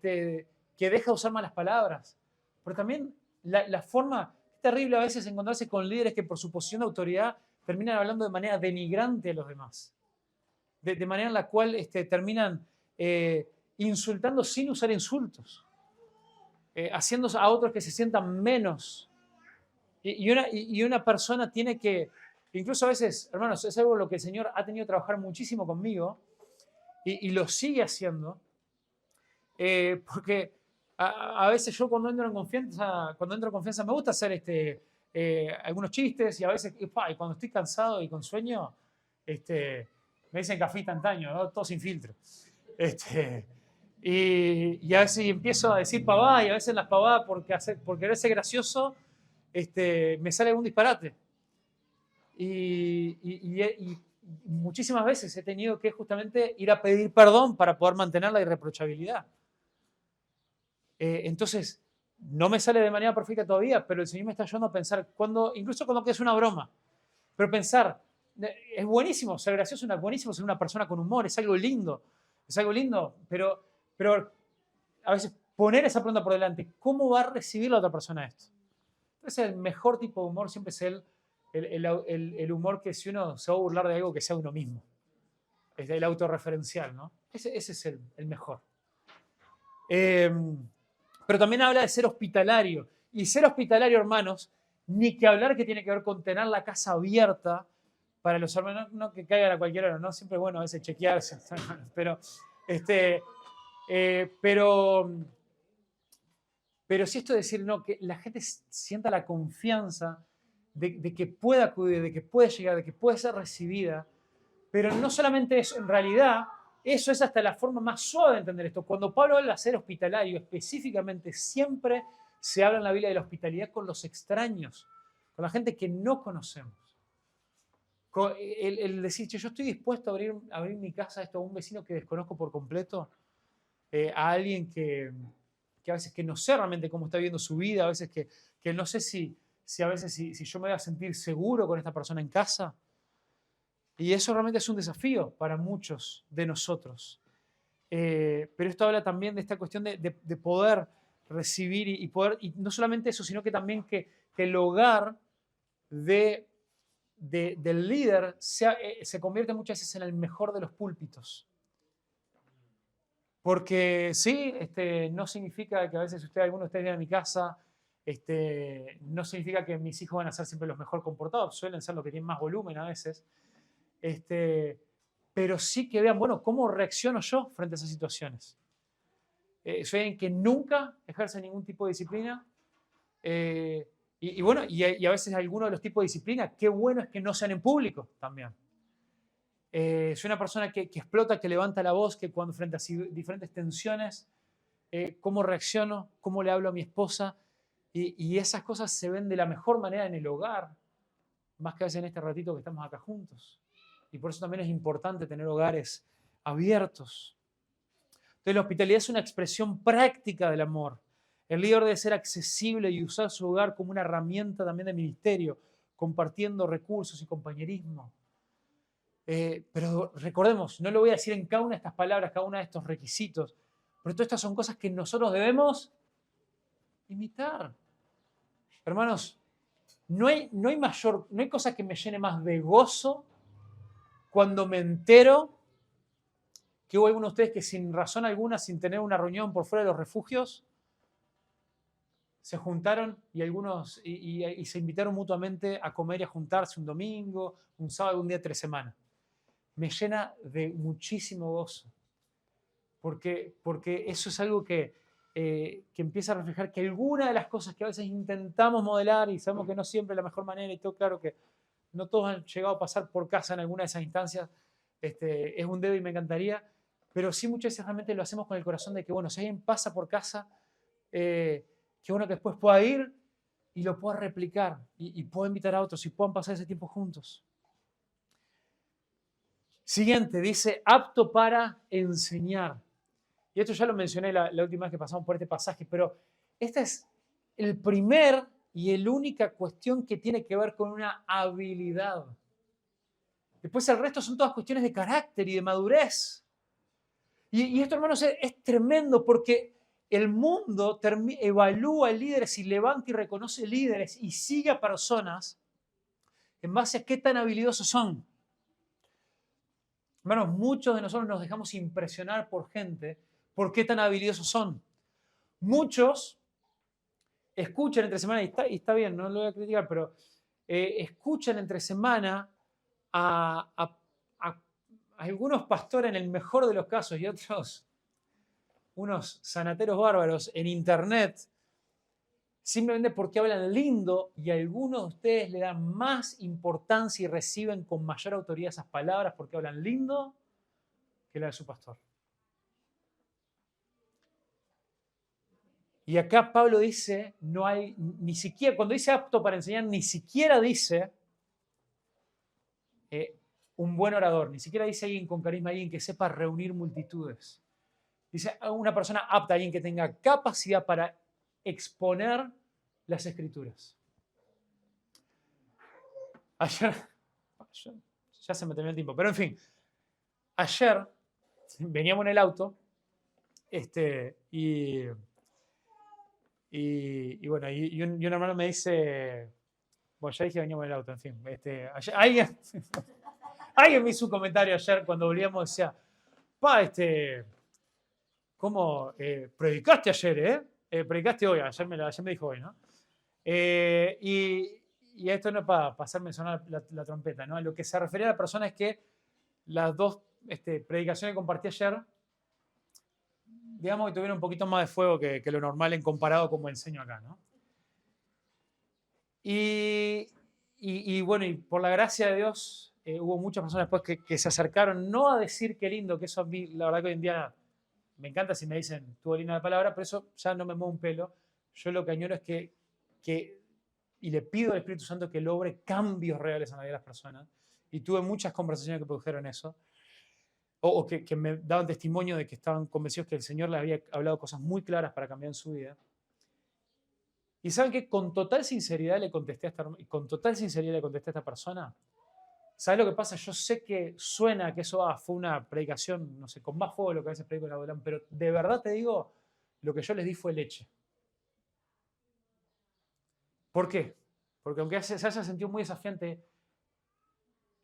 deja de usar malas palabras, pero también la forma, es terrible a veces encontrarse con líderes que por su posición de autoridad terminan hablando de manera denigrante a los demás, de manera en la cual terminan insultando sin usar insultos, haciendo a otros que se sientan menos. Y una persona tiene que, incluso a veces, hermanos, es algo lo que el Señor ha tenido que trabajar muchísimo conmigo y lo sigue haciendo, porque a veces yo cuando entro en confianza me gusta hacer algunos chistes y a veces, y cuando estoy cansado y con sueño, me dicen café instantáneo, ¿no? Todo sin filtro. Y a veces empiezo a decir pavada y a veces las pavadas por querer ser gracioso, me sale algún disparate. Y muchísimas veces he tenido que justamente ir a pedir perdón para poder mantener la irreprochabilidad. Entonces, no me sale de manera perfecta todavía, pero el Señor me está ayudando a pensar, incluso cuando es una broma, pero pensar, es buenísimo ser gracioso, es buenísimo ser una persona con humor, es algo lindo, pero a veces poner esa pregunta por delante, ¿cómo va a recibir la otra persona esto? Entonces, el mejor tipo de humor siempre es el humor que si uno se va a burlar de algo que sea uno mismo. el autorreferencial, ¿no? Ese es el mejor. Pero también habla de ser hospitalario. Y ser hospitalario, hermanos, ni que hablar que tiene que ver con tener la casa abierta para los hermanos, no que caigan a cualquier hora, ¿no? Siempre es bueno a veces chequearse, pero, este, pero sí esto de decir, no, que la gente sienta la confianza de que pueda acudir, de que puede llegar, de que puede ser recibida. Pero no solamente eso, en realidad, eso es hasta la forma más suave de entender esto. Cuando Pablo habla de ser hospitalario, específicamente siempre se habla en la Biblia de la hospitalidad con los extraños, con la gente que no conocemos. El decir, che, yo estoy dispuesto a abrir mi casa a esto, a un vecino que desconozco por completo, a alguien que a veces que no sé realmente cómo está viviendo su vida, a veces que no sé si a veces si yo me voy a sentir seguro con esta persona en casa. Y eso realmente es un desafío para muchos de nosotros. Pero esto habla también de esta cuestión de poder recibir y poder, y no solamente eso, sino que también que el hogar del líder se convierte muchas veces en el mejor de los púlpitos. Porque sí, no significa que a veces alguno de ustedes viene a mi casa, no significa que mis hijos van a ser siempre los mejor comportados, suelen ser los que tienen más volumen a veces. Pero sí que vean, bueno, cómo reacciono yo frente a esas situaciones. Soy alguien que nunca ejerce ningún tipo de disciplina. Bueno, y a veces algunos de los tipos de disciplina, qué bueno es que no sean en público también. Soy una persona que explota, que levanta la voz, que cuando frente a diferentes tensiones, cómo reacciono, cómo le hablo a mi esposa, y esas cosas se ven de la mejor manera en el hogar, más que a veces en este ratito que estamos acá juntos. Y por eso también es importante tener hogares abiertos. Entonces, la hospitalidad es una expresión práctica del amor. El líder debe ser accesible y usar su hogar como una herramienta también de ministerio, compartiendo recursos y compañerismo. Pero recordemos, no lo voy a decir en cada una de estas palabras, cada uno de estos requisitos, pero todas estas son cosas que nosotros debemos imitar. Hermanos, no hay cosa que me llene más de gozo cuando me entero que hubo algunos de ustedes que sin razón alguna, sin tener una reunión por fuera de los refugios, se juntaron y se invitaron mutuamente a comer y a juntarse un domingo, un sábado, un día de 3 semanas. Me llena de muchísimo gozo, porque eso es algo que empieza a reflejar que alguna de las cosas que a veces intentamos modelar y sabemos que no siempre es la mejor manera y todo, claro que no todos han llegado a pasar por casa en alguna de esas instancias, es un dedo y me encantaría, pero sí muchas veces realmente lo hacemos con el corazón de que, bueno, si alguien pasa por casa, que uno que después pueda ir y lo pueda replicar y pueda invitar a otros y puedan pasar ese tiempo juntos. Siguiente, dice, apto para enseñar. Y esto ya lo mencioné la última vez que pasamos por este pasaje, pero esta es el primer y la única cuestión que tiene que ver con una habilidad. Después el resto son todas cuestiones de carácter y de madurez. Y esto, hermanos, es tremendo porque el mundo evalúa líderes y levanta y reconoce líderes y sigue a personas en base a qué tan habilidosos son. Hermanos, muchos de nosotros nos dejamos impresionar por gente por qué tan habilidosos son. Muchos escuchan entre semana, y está bien, no lo voy a criticar, pero escuchan entre semana a algunos pastores en el mejor de los casos y otros, unos sanateros bárbaros en internet, simplemente porque hablan lindo y algunos de ustedes le dan más importancia y reciben con mayor autoridad esas palabras porque hablan lindo que la de su pastor. Y acá Pablo dice, no hay, ni siquiera, cuando dice apto para enseñar, ni siquiera dice un buen orador, ni siquiera dice alguien con carisma, alguien que sepa reunir multitudes. Dice una persona apta, alguien que tenga capacidad para exponer las escrituras. Ayer, ya se me terminó el tiempo, pero en fin, ayer veníamos en el auto y bueno, y un hermano me dice, bueno, ya dije veníamos en el auto, en fin, alguien, Alguien me hizo un comentario ayer cuando volvíamos, decía, ¿cómo predicaste ayer, predicaste hoy, ayer me dijo hoy, ¿no? Y esto no es para hacerme sonar la trompeta, ¿no? A lo que se refería a la persona es que las dos predicaciones que compartí ayer, digamos que tuvieron un poquito más de fuego que lo normal en comparado como enseño acá, ¿no? Y bueno, y por la gracia de Dios, hubo muchas personas después que se acercaron, no a decir qué lindo, que eso a mí, la verdad que hoy en día me encanta si me dicen, tuvo linda la palabra, pero eso ya no me mueve un pelo. Yo lo que añoro es y le pido al Espíritu Santo que logre cambios reales en la vida de las personas. Y tuve muchas conversaciones que produjeron eso, o que me daban testimonio de que estaban convencidos que el Señor les había hablado cosas muy claras para cambiar en su vida. Y saben que con total sinceridad le contesté a esta persona. ¿Sabes lo que pasa? Yo sé que suena que eso fue una predicación, no sé, con más fuego de lo que a veces predico en Adolam, pero de verdad te digo, lo que yo les di fue leche. ¿Por qué? Porque aunque se haya sentido muy desafiante,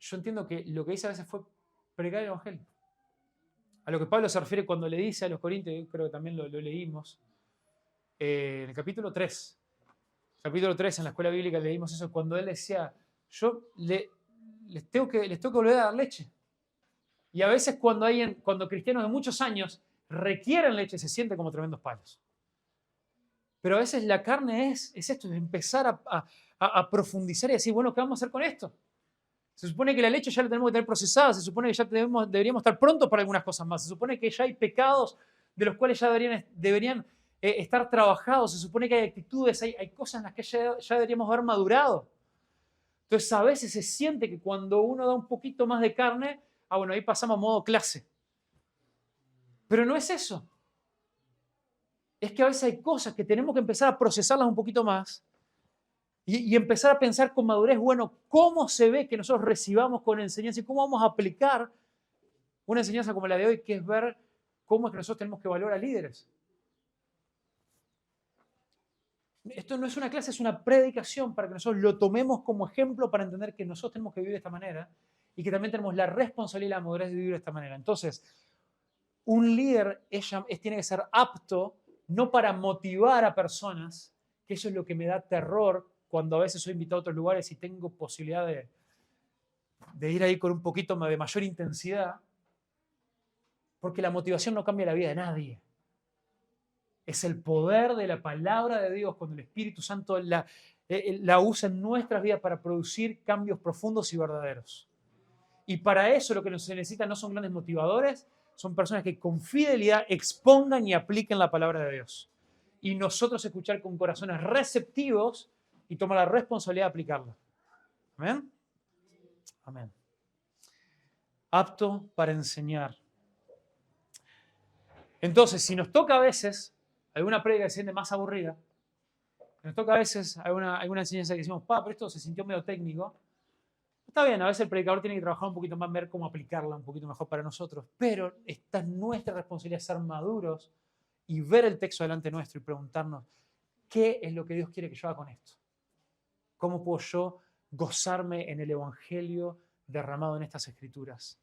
yo entiendo que lo que hice a veces fue predicar el Evangelio. A lo que Pablo se refiere cuando le dice a los Corintios, yo creo que también lo leímos, en el capítulo 3. Capítulo 3, en la escuela bíblica leímos eso, cuando él decía, yo les tengo que volver a dar leche. Y a veces cuando cristianos de muchos años requieren leche, se siente como tremendos palos. Pero a veces la carne es esto, es empezar a profundizar y decir, bueno, ¿qué vamos a hacer con esto? Se supone que la leche ya la tenemos que tener procesada, se supone que ya deberíamos estar prontos para algunas cosas más, se supone que ya hay pecados de los cuales ya deberían estar trabajados, se supone que hay actitudes, hay cosas en las que ya deberíamos haber madurado. Entonces a veces se siente que cuando uno da un poquito más de carne, bueno, ahí pasamos a modo clase. Pero no es eso. Es que a veces hay cosas que tenemos que empezar a procesarlas un poquito más y empezar a pensar con madurez, bueno, ¿cómo se ve que nosotros recibamos con enseñanza y cómo vamos a aplicar una enseñanza como la de hoy, que es ver cómo es que nosotros tenemos que valorar a líderes? Esto no es una clase, es una predicación para que nosotros lo tomemos como ejemplo para entender que nosotros tenemos que vivir de esta manera y que también tenemos la responsabilidad y la madurez de vivir de esta manera. Entonces, un líder tiene que ser apto no para motivar a personas, que eso es lo que me da terror cuando a veces soy invitado a otros lugares y tengo posibilidad de ir ahí con un poquito de mayor intensidad, porque la motivación no cambia la vida de nadie. Es el poder de la palabra de Dios cuando el Espíritu Santo la usa en nuestras vidas para producir cambios profundos y verdaderos. Y para eso lo que se necesita no son grandes motivadores, son personas que con fidelidad expongan y apliquen la palabra de Dios. Y nosotros escuchar con corazones receptivos y tomar la responsabilidad de aplicarla. ¿Amén? Amén. Apto para enseñar. Entonces, si nos toca a veces alguna prédica que se siente más aburrida, nos toca a veces alguna enseñanza que decimos, pero esto se sintió medio técnico. Está bien, a veces el predicador tiene que trabajar un poquito más, ver cómo aplicarla un poquito mejor para nosotros, pero esta es nuestra responsabilidad, ser maduros y ver el texto delante nuestro y preguntarnos, ¿qué es lo que Dios quiere que yo haga con esto? ¿Cómo puedo yo gozarme en el Evangelio derramado en estas Escrituras?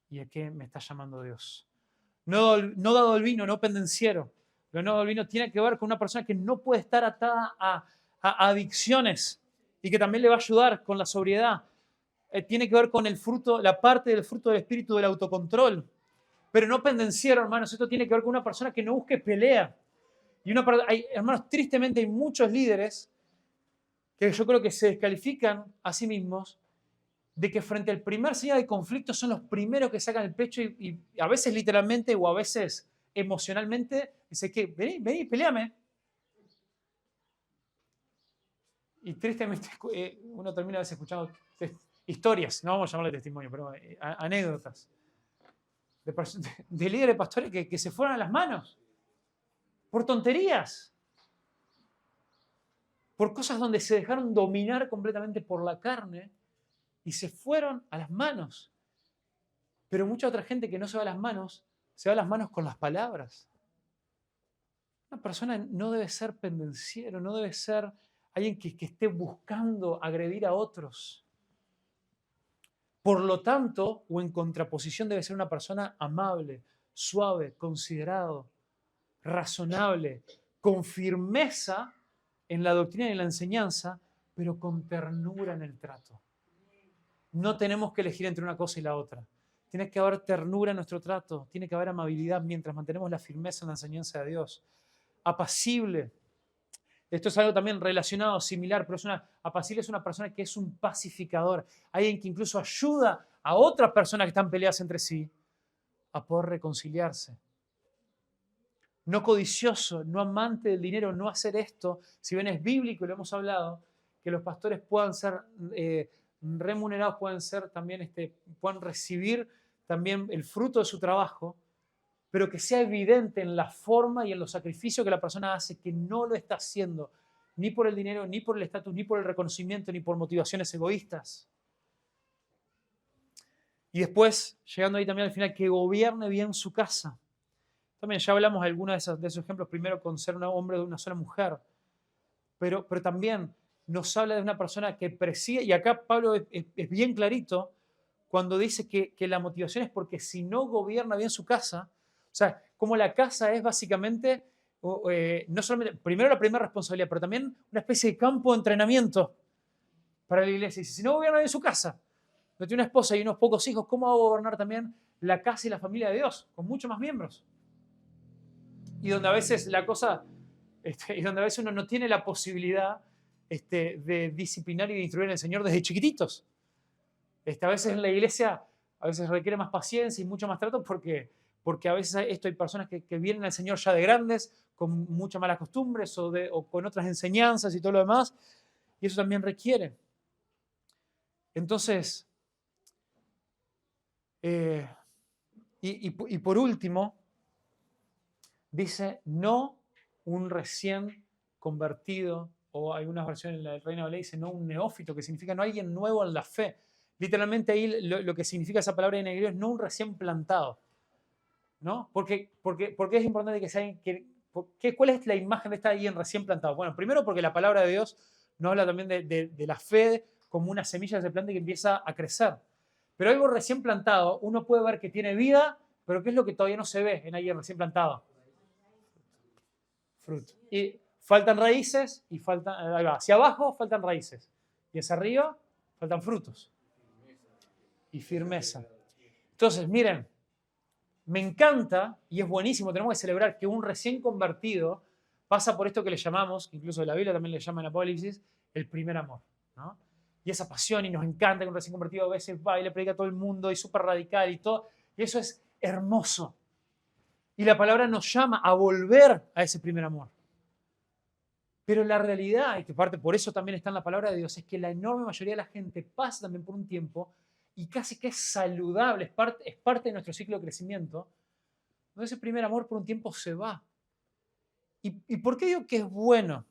¿Y a qué me está llamando Dios? No dado el vino, no pendenciero. Lo no dado el vino tiene que ver con una persona que no puede estar atada a adicciones y que también le va a ayudar con la sobriedad. Tiene que ver con el fruto, la parte del fruto del espíritu del autocontrol. Pero no pendenciero, hermanos. Esto tiene que ver con una persona que no busque pelea. Y hermanos, tristemente hay muchos líderes que yo creo que se descalifican a sí mismos de que frente al primer señal de conflicto son los primeros que sacan el pecho y a veces literalmente o a veces emocionalmente dicen que vení, peleame. Y tristemente uno termina a veces escuchando historias, no vamos a llamarle testimonio, pero anécdotas de líderes pastores que se fueron a las manos por tonterías, por cosas donde se dejaron dominar completamente por la carne y se fueron a las manos. Pero mucha otra gente que no se va a las manos, se va a las manos con las palabras. Una persona no debe ser pendenciero, no debe ser alguien que esté buscando agredir a otros. Por lo tanto, o en contraposición, debe ser una persona amable, suave, considerado, razonable, con firmeza en la doctrina y en la enseñanza, pero con ternura en el trato. No tenemos que elegir entre una cosa y la otra. Tiene que haber ternura en nuestro trato, tiene que haber amabilidad mientras mantenemos la firmeza en la enseñanza de Dios. Apacible. Esto es algo también relacionado, similar, pero apacible es una persona que es un pacificador, alguien que incluso ayuda a otras personas que están peleadas entre sí a poder reconciliarse. No codicioso, no amante del dinero, no hacer esto, si bien es bíblico y lo hemos hablado, que los pastores puedan ser remunerados, puedan recibir también el fruto de su trabajo, pero que sea evidente en la forma y en los sacrificios que la persona hace, que no lo está haciendo ni por el dinero, ni por el estatus, ni por el reconocimiento, ni por motivaciones egoístas. Y después, llegando ahí también al final, que gobierne bien su casa. También ya hablamos de algunos de esos ejemplos, primero con ser un hombre de una sola mujer, pero también nos habla de una persona que preside, y acá Pablo es bien clarito cuando dice que la motivación es porque si no gobierna bien su casa, o sea, como la casa es básicamente, no solamente, primero la primera responsabilidad, pero también una especie de campo de entrenamiento para la iglesia. Y si no gobierna bien su casa, no tiene una esposa y unos pocos hijos, ¿cómo va a gobernar también la casa y la familia de Dios? Con muchos más miembros. Y donde a veces la cosa, y donde a veces uno no tiene la posibilidad de disciplinar y de instruir al Señor desde chiquititos. A veces en la iglesia, a veces requiere más paciencia y mucho más trato porque a veces hay personas que vienen al Señor ya de grandes, con muchas malas costumbres o con otras enseñanzas y todo lo demás, y eso también requiere. Entonces, y por último, dice, no un recién convertido, o algunas versiones en la Reina Valera dice, no un neófito, que significa no alguien nuevo en la fe. Literalmente ahí lo que significa esa palabra en griego es no un recién plantado. ¿No? Porque es importante que sea ¿cuál es la imagen de estar ahí en recién plantado? Bueno, primero porque la palabra de Dios nos habla también de la fe como una semilla que se planta y que empieza a crecer. Pero algo recién plantado, uno puede ver que tiene vida, pero ¿qué es lo que todavía no se ve en alguien recién plantado? Fruto. Y faltan raíces y hacia abajo faltan raíces. Y hacia arriba faltan frutos. Y firmeza. Entonces, miren, me encanta y es buenísimo, tenemos que celebrar que un recién convertido pasa por esto que le llamamos, incluso la Biblia también le llama en Apocalipsis, el primer amor, ¿no? Y esa pasión, y nos encanta que un recién convertido a veces va y le predica a todo el mundo y súper radical y todo, y eso es hermoso. Y la palabra nos llama a volver a ese primer amor. Pero la realidad, y que parte por eso también está en la palabra de Dios, es que la enorme mayoría de la gente pasa también por un tiempo y casi que es saludable, es parte de nuestro ciclo de crecimiento, donde ese primer amor por un tiempo se va. ¿Y por qué digo que es bueno?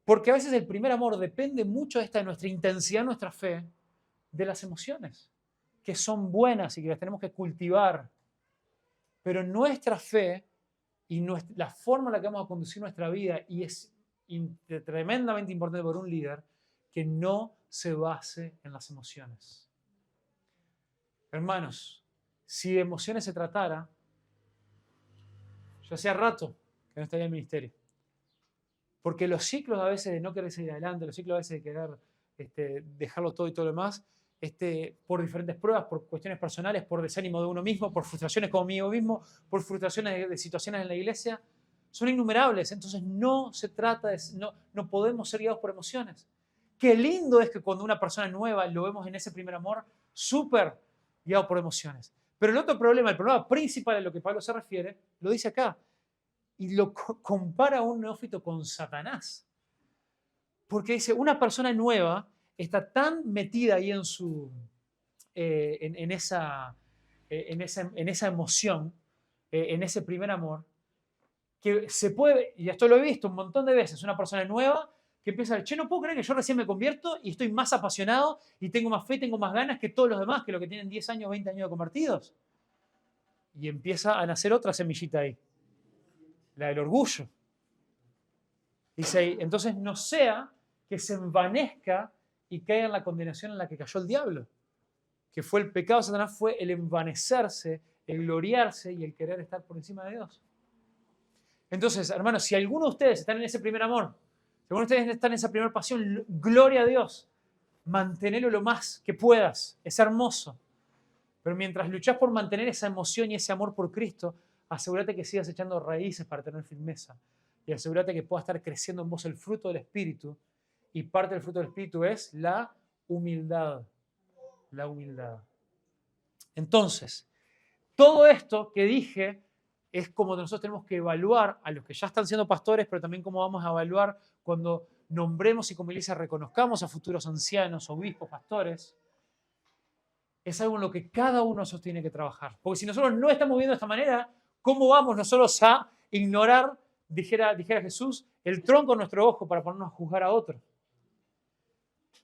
Porque a veces el primer amor depende mucho de nuestra intensidad, nuestra fe, de las emociones, que son buenas y que las tenemos que cultivar. Pero nuestra fe y la forma en la que vamos a conducir nuestra vida, y es tremendamente importante para un líder, que no se base en las emociones. Hermanos, si de emociones se tratara, yo hacía rato que no estaría en el ministerio. Porque los ciclos a veces de no querer seguir adelante, los ciclos a veces de querer dejarlo todo y todo lo demás, por diferentes pruebas, por cuestiones personales, por desánimo de uno mismo, por frustraciones conmigo mismo, por frustraciones de situaciones en la iglesia, son innumerables. Entonces no se trata no podemos ser guiados por emociones. Qué lindo es que cuando una persona nueva lo vemos en ese primer amor, súper guiado por emociones. Pero el otro problema, el problema principal a lo que Pablo se refiere, lo dice acá, y lo compara a un neófito con Satanás. Porque dice, una persona nueva está tan metida ahí en esa emoción, en ese primer amor, que se puede, y esto lo he visto un montón de veces, una persona nueva que empieza a decir, che, no puedo creer que yo recién me convierto y estoy más apasionado y tengo más fe, tengo más ganas que todos los demás, que los que tienen 10 años, 20 años de convertidos. Y empieza a nacer otra semillita ahí, la del orgullo. Dice ahí, entonces no sea que se envanezca y caiga en la condenación en la que cayó el diablo, que fue el pecado de Satanás, fue el envanecerse, el gloriarse y el querer estar por encima de Dios. Entonces, hermanos, si alguno de ustedes están en ese primer amor, si alguno de ustedes están en esa primera pasión, gloria a Dios, manténelo lo más que puedas, es hermoso. Pero mientras luchás por mantener esa emoción y ese amor por Cristo, asegúrate que sigas echando raíces para tener firmeza. Y asegúrate que pueda estar creciendo en vos el fruto del Espíritu. Y parte del fruto del Espíritu es la humildad. La humildad. Entonces, todo esto que dije es como nosotros tenemos que evaluar a los que ya están siendo pastores, pero también cómo vamos a evaluar cuando nombremos y como iglesia reconozcamos a futuros ancianos, obispos, pastores. Es algo en lo que cada uno de nosotros tiene que trabajar. Porque si nosotros no estamos viendo de esta manera, ¿cómo vamos nosotros a ignorar, dijera Jesús, el tronco de nuestro ojo para ponernos a juzgar a otro?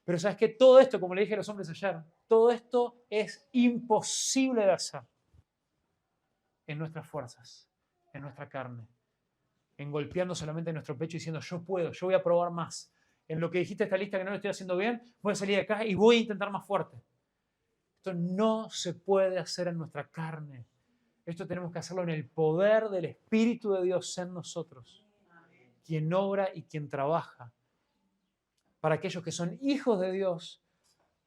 Pero sabes que todo esto, como le dije a los hombres ayer, todo esto es imposible de hacer en nuestras fuerzas, en nuestra carne, en golpeando solamente nuestro pecho y diciendo yo puedo, yo voy a probar más. En lo que dijiste esta lista que no lo estoy haciendo bien, voy a salir de acá y voy a intentar más fuerte. Esto no se puede hacer en nuestra carne. Esto tenemos que hacerlo en el poder del Espíritu de Dios en nosotros, quien obra y quien trabaja. Para aquellos que son hijos de Dios,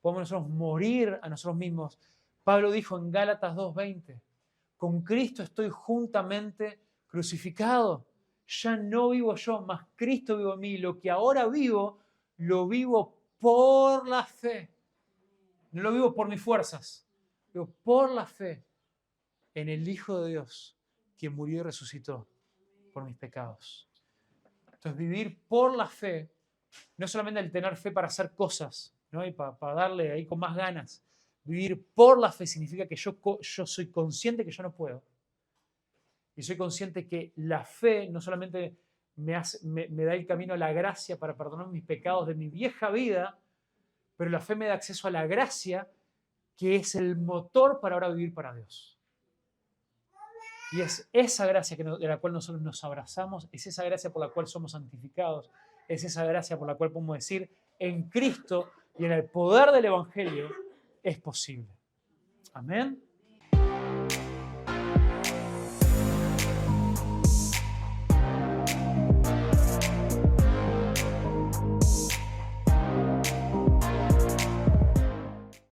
podemos nosotros morir a nosotros mismos. Pablo dijo en Gálatas 2:20, con Cristo estoy juntamente crucificado. Ya no vivo yo, mas Cristo vivo en mí. Lo que ahora vivo, lo vivo por la fe. No lo vivo por mis fuerzas, vivo por la fe en el Hijo de Dios, quien murió y resucitó por mis pecados. Entonces, vivir por la fe, no solamente el tener fe para hacer cosas, ¿no? Y para darle ahí con más ganas. Vivir por la fe significa que yo soy consciente que yo no puedo. Y soy consciente que la fe no solamente me da el camino a la gracia para perdonar mis pecados de mi vieja vida, pero la fe me da acceso a la gracia, que es el motor para ahora vivir para Dios. Y es esa gracia de la cual nosotros nos abrazamos, es esa gracia por la cual somos santificados, es esa gracia por la cual podemos decir, en Cristo y en el poder del Evangelio es posible. Amén.